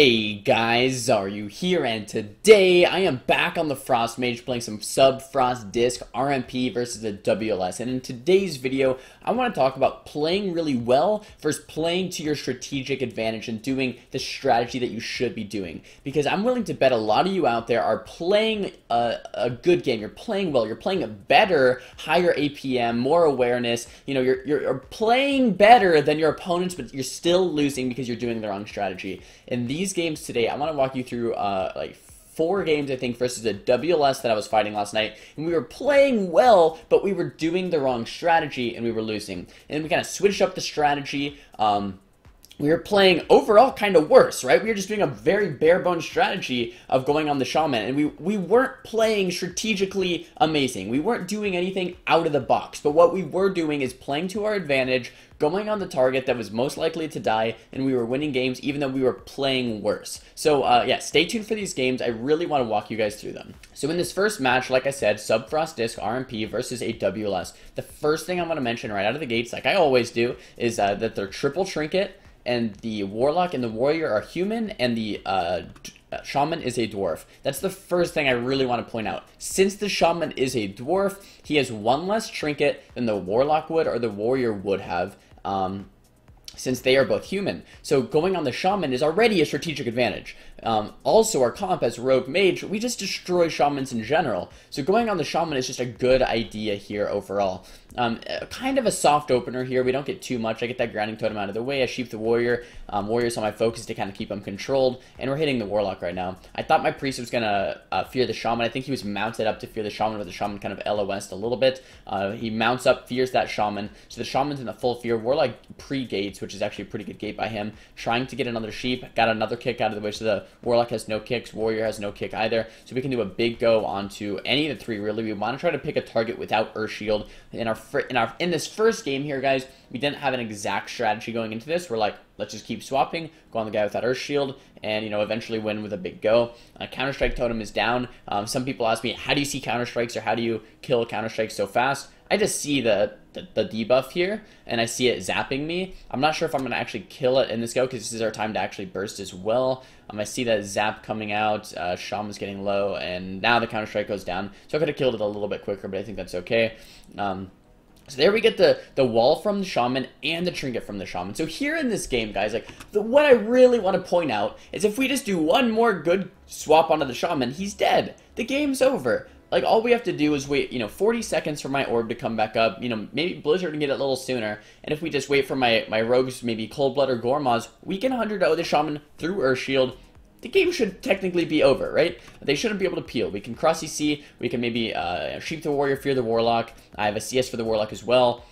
Hey guys, Xaryu here, and today I am back on the Frost Mage playing some Sub-Frost Disc RMP versus a WLS. And in today's video, I want to talk about playing really well versus playing to your strategic advantage and doing the strategy that you should be doing. Because I'm willing to bet a lot of you out there are playing a good game. You're playing well. You're playing a better, higher APM, more awareness. You know, you're playing better than your opponents, but you're still losing because you're doing the wrong strategy. In these games today, I want to walk you through like 4 games, I think, versus a WLS that I was fighting last night. And we were playing well, but we were doing the wrong strategy and we were losing. And we kind of switched up the strategy. We were playing overall kind of worse, right? We were just doing a very bare-bones strategy of going on the Shaman, and we weren't playing strategically amazing. We weren't doing anything out of the box, but what we were doing is playing to our advantage, going on the target that was most likely to die, and we were winning games even though we were playing worse. So, yeah, stay tuned for these games. I really want to walk you guys through them. So in this first match, like I said, Sub-Frost Disc RMP versus a WLS, the first thing I want to mention right out of the gates, like I always do, is that they're triple trinket, and the Warlock and the Warrior are human, and the Shaman is a dwarf. That's the first thing I really want to point out. Since the Shaman is a dwarf, he has 1 less trinket than the Warlock would or the Warrior would have, since they are both human. So going on the Shaman is already a strategic advantage. Also, our comp as Rogue Mage, we just destroy Shamans in general. So going on the Shaman is just a good idea here overall. Kind of a soft opener here. We don't get too much. I get that grounding totem out of the way. I sheep the Warrior. Warrior's on my focus to kind of keep him controlled. And we're hitting the Warlock right now. I thought my Priest was going to fear the Shaman. I think he was mounted up to fear the Shaman, but the Shaman kind of LOS'd a little bit. He mounts up, fears that Shaman. So the Shaman's in the full fear. Warlock pre-gates, which is actually a pretty good gate by him. Trying to get another sheep. Got another kick out of the way. So the Warlock has no kicks. Warrior has no kick either. So we can do a big go onto any of the 3, really. We want to try to pick a target without Earth Shield. In this first game here, guys, we didn't have an exact strategy going into this. We're like, let's just keep swapping, go on the guy without Earth Shield, and, you know, eventually win with a big go. Counter-Strike totem is down. Some people ask me, how do you see Counter-Strikes, or how do you kill Counter-Strikes so fast? I just see the debuff here, and I see it zapping me. I'm not sure if I'm going to actually kill it in this go, because this is our time to actually burst as well. I see that zap coming out, Shaman's getting low, and now the Counter-Strike goes down. So I could have killed it a little bit quicker, but I think that's okay. So there we get the wall from the Shaman and the trinket from the Shaman. So here in this game, guys, like what I really want to point out is if we just do one more good swap onto the Shaman, he's dead. The game's over. Like, all we have to do is wait, 40 seconds for my orb to come back up. Maybe Blizzard can get it a little sooner. And if we just wait for my rogues, maybe Coldblood or Gormaz, we can 100-0 the Shaman through Earth Shield. The game should technically be over, right? They shouldn't be able to peel. We can cross CC. We can maybe sheep the Warrior, fear the Warlock. I have a CS for the Warlock as well.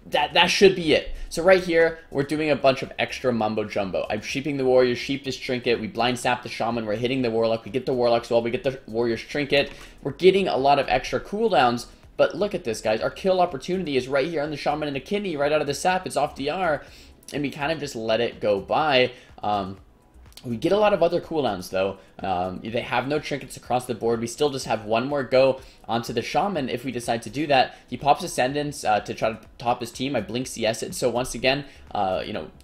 That should be it. So right here, we're doing a bunch of extra mumbo-jumbo. I'm sheeping the Warrior, sheep this trinket, we blind sap the Shaman, we're hitting the Warlock, we get the Warlock as well, we get the Warrior's trinket. We're getting a lot of extra cooldowns, but look at this, guys. Our kill opportunity is right here on the Shaman and the kidney, right out of the sap. It's off DR, and we kind of just let it go by. We get a lot of other cooldowns, though. They have no trinkets across the board. We still just have one more go onto the Shaman if we decide to do that. He pops Ascendance to try to top his team. I blink CS it. So once again,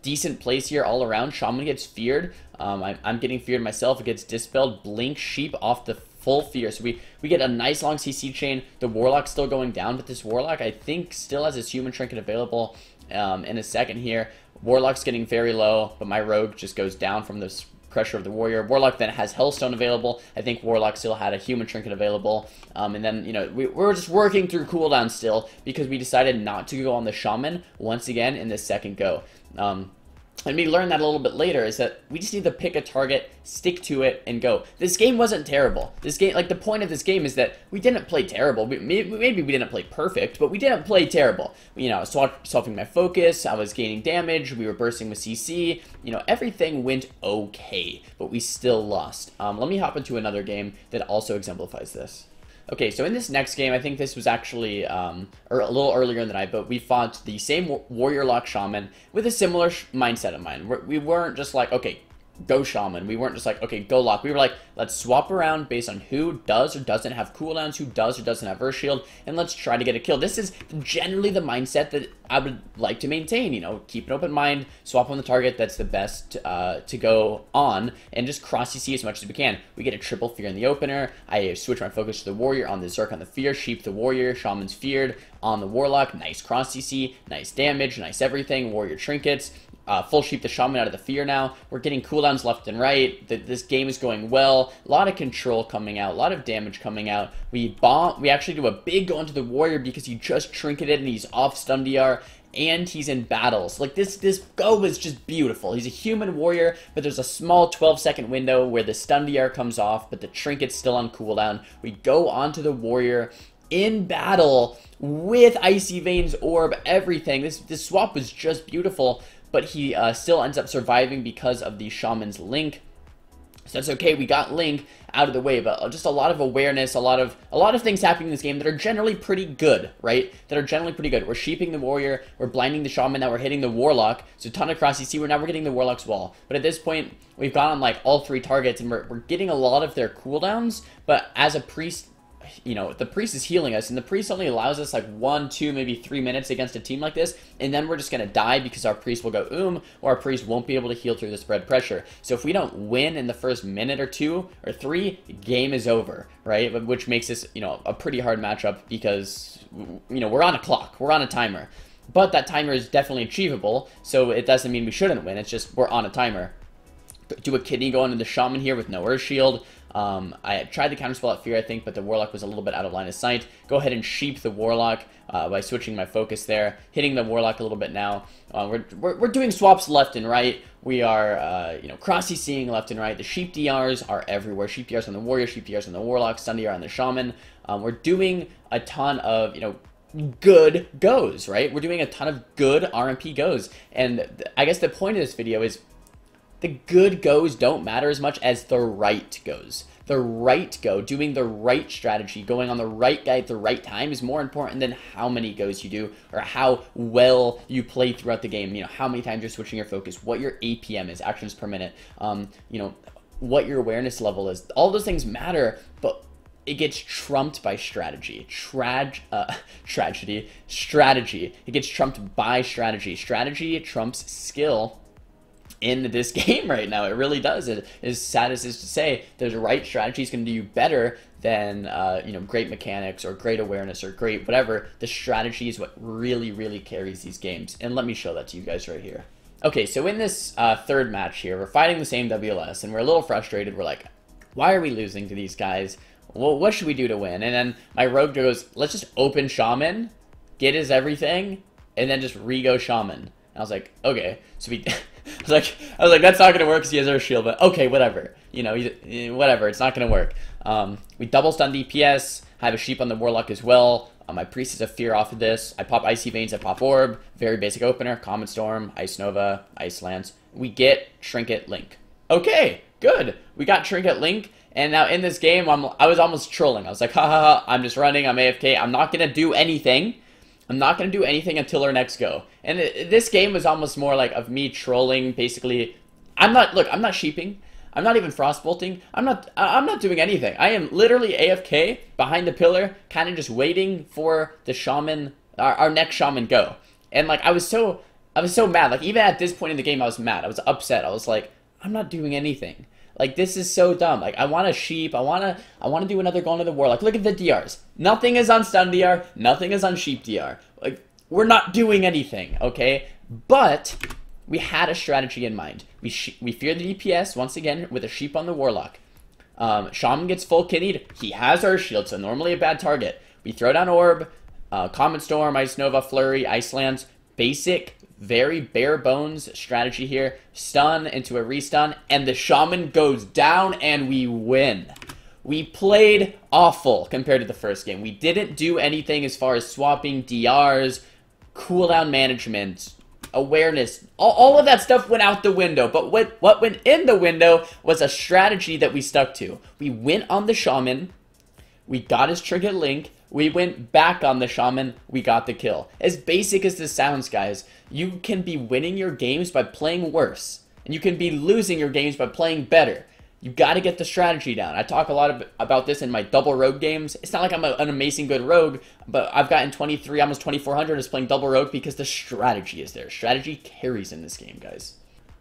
decent plays here all around. Shaman gets feared. I'm getting feared myself. It gets dispelled. Blink Sheep off the full fear. So we get a nice long CC chain. The Warlock's still going down, but this Warlock, I think, still has his human trinket available in a second here. Warlock's getting very low, but my Rogue just goes down from this pressure of the Warrior. Warlock then has Hellstone available. I think Warlock still had a human trinket available. And then, we're just working through cooldowns still because we decided not to go on the Shaman once again in the second go. And we learned that a little bit later, is that we just need to pick a target, stick to it, and go. This game wasn't terrible. This game, like, the point of this game is that we didn't play terrible. Maybe we didn't play perfect, but we didn't play terrible. I was swapping my focus, I was gaining damage, we were bursting with CC. Everything went okay, but we still lost. Let me hop into another game that also exemplifies this. Okay, so in this next game, I think this was actually a little earlier in the night, but we fought the same Warrior Lock Shaman with a similar mindset of mine. We weren't just like, okay, go Shaman. We weren't just like, okay, go Lock. We were like, let's swap around based on who does or doesn't have cooldowns, who does or doesn't have Earth Shield, and let's try to get a kill. This is generally the mindset that I would like to maintain, you know, keep an open mind, swap on the target that's the best to go on, and just cross CC as much as we can. We get a triple fear in the opener. I switch my focus to the Warrior on the Zerk on the Fear, Sheep the Warrior, Shaman's Feared on the Warlock, nice cross CC, nice damage, nice everything, Warrior trinkets. Full Sheep the Shaman out of the Fear now. We're getting cooldowns left and right. This game is going well. A lot of control coming out. A lot of damage coming out. We actually do a big go into the Warrior because he just trinketed and he's off stun DR. And he's in battles. Like, this go is just beautiful. He's a human warrior, but there's a small 12-second window where the stun DR comes off, but the trinket's still on cooldown. We go onto the warrior in battle with Icy Veins Orb, everything. This swap was just beautiful, but he still ends up surviving because of the Shaman's Link. So that's okay, we got Link out of the way, but just a lot of awareness, a lot of things happening in this game that are generally pretty good, right? That are generally pretty good. We're sheeping the Warrior, we're blinding the Shaman, now we're hitting the Warlock, so a ton of cross CC, now we're getting the Warlock's wall. But at this point, we've gone on like all 3 targets, and we're getting a lot of their cooldowns, but as a Priest, you know, the Priest is healing us, and the Priest only allows us like 1, 2, maybe 3 minutes against a team like this, and then we're just gonna die because our Priest will go or our Priest won't be able to heal through the spread pressure. So if we don't win in the first minute or 2 or 3, game is over, right? Which makes this, you know, a pretty hard matchup because, you know, we're on a clock, we're on a timer. But that timer is definitely achievable, so it doesn't mean we shouldn't win, it's just we're on a timer. Do a kidney go into the Shaman here with no Earth Shield. I tried the counterspell at Fear, I think, but the Warlock was a little bit out of line of sight. Go ahead and sheep the Warlock by switching my focus there. Hitting the Warlock a little bit now. We're doing swaps left and right. We are, you know, cross-CCing left and right. The Sheep DRs are everywhere. Sheep DRs on the Warrior, Sheep DRs on the Warlock, Stun DR on the Shaman. We're doing a ton of, you know, good goes, right? We're doing a ton of good RMP goes. And I guess the point of this video is the good goes don't matter as much as the right goes. The right go, doing the right strategy, going on the right guy at the right time is more important than how many goes you do or how well you play throughout the game. You know, how many times you're switching your focus, what your APM is, actions per minute, you know, what your awareness level is. All those things matter, but it gets trumped by strategy. Strategy. It gets trumped by strategy. Strategy trumps skill in this game right now. It really does. It, as sad as it is to say, the right strategy is going to do you better than you know, great mechanics or great awareness or great whatever. The strategy is what really carries these games, and let me show that to you guys right here. Okay, so in this third match here, we're fighting the same WLS, and we're a little frustrated. We're like, why are we losing to these guys? Well, what should we do to win? And then my rogue goes, let's just open Shaman, get his everything, and then just re-go Shaman. And I was like, okay. So we I was like, that's not gonna work because he has Earth Shield, but okay, whatever. You know, whatever, it's not gonna work. We double stun DPS. I have a sheep on the Warlock as well. My Priest is a Fear off of this. I pop Icy Veins, I pop Orb. Very basic opener. Comet Storm, Ice Nova, Ice Lance. We get Trinket Link. Okay, good. We got Trinket Link. And now in this game, I was almost trolling. I was like, ha ha ha, I'm just running, I'm AFK. I'm not gonna do anything. I'm not going to do anything until our next go. And this game was almost more like of me trolling, basically. I'm not sheeping. I'm not even frostbolting. I'm not doing anything. I am literally AFK behind the pillar, kind of just waiting for the Shaman, our next Shaman go. And like, I was so mad. Like, even at this point in the game, I was mad. I was upset. I was like, I'm not doing anything. Like, this is so dumb. Like, I want a sheep. I want to do another go into the Warlock. Look at the DRs. Nothing is on stun DR. Nothing is on sheep DR. Like, we're not doing anything, okay? But we had a strategy in mind. We fear the DPS, once again, with a sheep on the Warlock. Shaman gets full kidneyed. He has Earth Shield, so normally a bad target. We throw down Orb, Comet Storm, Ice Nova, Flurry, Ice Lance. Basic, very bare bones strategy here. Stun into a restun, and the Shaman goes down, and we win. We played awful compared to the first game. We didn't do anything as far as swapping DRs, cooldown management, awareness. All of that stuff went out the window. But what went in the window was a strategy that we stuck to. We went on the Shaman. We got his Trinket Link. We went back on the Shaman, we got the kill. As basic as this sounds, guys, you can be winning your games by playing worse. And you can be losing your games by playing better. You got to get the strategy down. I talk a lot about this in my double rogue games. It's not like I'm an amazing good rogue, but I've gotten 23, almost 2,400 as playing double rogue because the strategy is there. Strategy carries in this game, guys.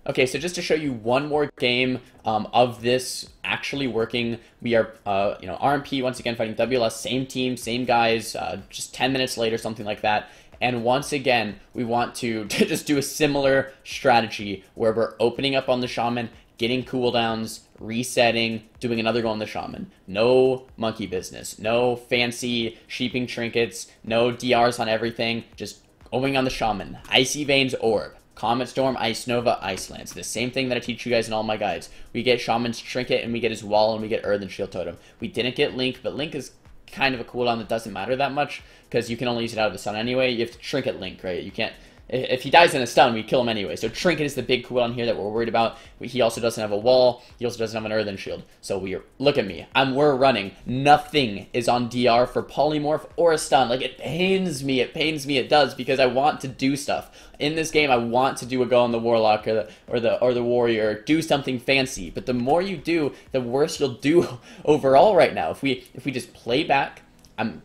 Okay, so just to show you one more game of this actually working, we are, RMP once again fighting WLS, same team, same guys, just 10 minutes later, something like that. And once again, we want to just do a similar strategy where we're opening up on the Shaman, getting cooldowns, resetting, doing another go on the Shaman. No monkey business, no fancy sheeping trinkets, no DRs on everything, just opening on the Shaman. Icy Veins Orb. Comet Storm, Ice Nova, Ice Lance. The same thing that I teach you guys in all my guides. We get Shaman's Trinket, and we get his Wall, and we get Earthen Shield Totem. We didn't get Link, but Link is kind of a cooldown that doesn't matter that much, because you can only use it out of the stun anyway. You have to Trinket Link, right? You can't... If he dies in a stun, we kill him anyway. So Trinket is the big cooldown here that we're worried about. He also doesn't have a wall. He also doesn't have an Earthen Shield. So look at me. We're running. Nothing is on DR for Polymorph or a stun. Like, it pains me. It pains me. It does, because I want to do stuff. In this game, I want to do a go on the Warlock or the Warrior, or do something fancy. But the more you do, the worse you'll do overall right now. If we just play back, I'm,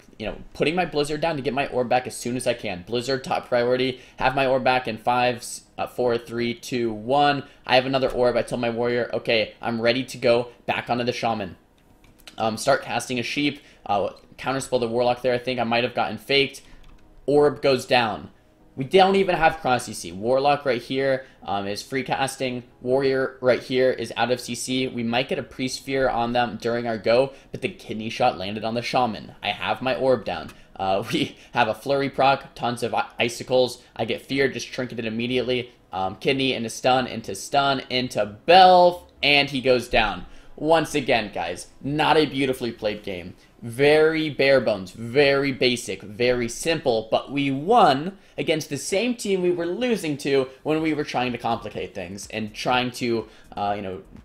putting my Blizzard down to get my orb back as soon as I can. Blizzard, top priority. Have my orb back in 5, 4, 3, 2, 1. I have another orb. I tell my Warrior, okay, I'm ready to go back onto the Shaman. Start casting a Sheep. Counterspell the Warlock there. I think I might have gotten faked. Orb goes down. We don't even have cross CC. Warlock right here is free casting. Warrior right here is out of CC. We might get a Priest Sphere on them during our go, but the Kidney Shot landed on the Shaman. I have my orb down. We have a Flurry proc, tons of Icicles. I get Feared, just trinketed immediately. Kidney into stun, into Belf, and he goes down. Once again, guys, not a beautifully played game. Very bare bones, very basic, very simple, but we won against the same team we were losing to when we were trying to complicate things and trying to,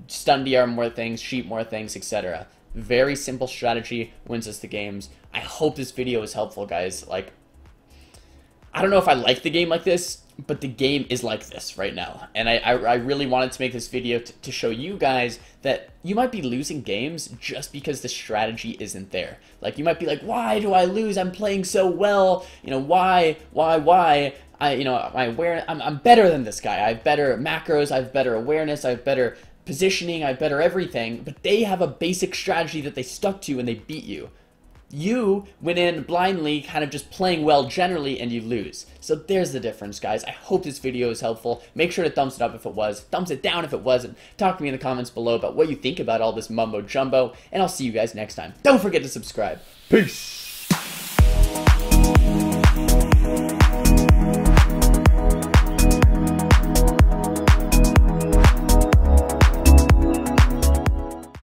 stun DR more things, sheep more things, etc. Very simple strategy wins us the games. I hope this video is helpful, guys. Like, I don't know if I like the game like this, but the game is like this right now. And I really wanted to make this video to show you guys that you might be losing games just because the strategy isn't there. Like, you might be like, why do I lose? I'm playing so well. Why? I'm better than this guy. I have better macros. I have better awareness. I have better positioning. I have better everything. But they have a basic strategy that they stuck to and they beat you. You went in blindly, kind of just playing well generally, and you lose. So there's the difference, guys. I hope this video is helpful. Make sure to thumbs it up if it was. Thumbs it down if it wasn't. Talk to me in the comments below about what you think about all this mumbo jumbo, and I'll see you guys next time. Don't forget to subscribe. Peace!